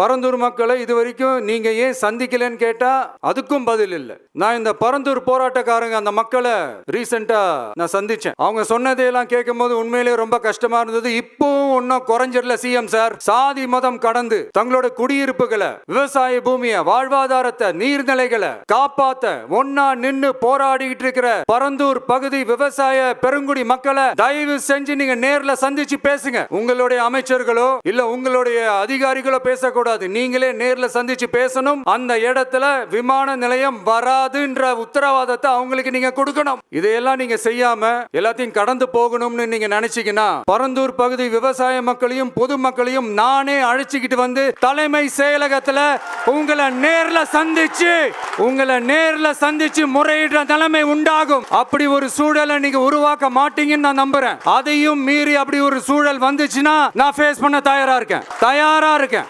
பரந்தூர் மக்களை இது வரைக்கும் நீங்க ஏன் சந்திக்கலன்னு கேட்டா அதுக்கும் பதில் இல்ல. நான் இந்த பரந்தூர் போராட்டக்காரங்க அந்த மக்களை ரீசெண்டா நான் சந்திச்சேன். அவங்க சொன்னதையெல்லாம் கேட்கும் போது உண்மையிலேயே ரொம்ப கஷ்டமா இருந்தது. இப்பவும் ஒன்னும் குறைஞ்சிடல சிஎம் சார். சாதி மதம் கடந்து தங்களோட குடியிருப்புகளை, விவசாய பூமியை, வாழ்வாதாரத்தை, நீர்நிலைகளை காப்பாத்த ஒன்னா நின்னு போராடிட்டு இருக்கிற பரந்தூர் பகுதி விவசாய பெருங்குடி மக்களை தயவு செஞ்சு நீங்க நேர்ல சந்திச்சு பேசுங்க. உங்களுடைய அமைச்சர்களோ இல்ல உங்களுடைய அதிகாரிகளோ பேசக்கூடாது. நீங்களே நேர்ல சந்திச்சு பேசணும். அந்த இடத்துல விமான நிலையம் வராதுன்ற உத்தரவாதத்தை அவங்களுக்கு நீங்க கொடுக்கணும். இதையெல்லாம் நீங்க செய்யாம எல்லாத்தையும் கடந்து போகணும்னு நீங்க நினைச்சீங்கன்னா பரந்தூர் பகுதி விவசாய மக்களையும் பொதுமக்களையும் நானே அழைச்சிக்கிட்டு வந்து தலைமை செயலகத்துல உங்களை நேர்ல சந்திச்சு முறையிடுற நிலைமை உண்டாகும். அப்படி ஒரு சூழலை நீங்க உருவாக்க மாட்டீங்கன்னு நான் நம்புறேன். அதையும் மீறி அப்படி ஒரு சூழல் வந்துச்சுன்னா நான் ஃபேஸ் பண்ண தயாரா இருக்கேன்.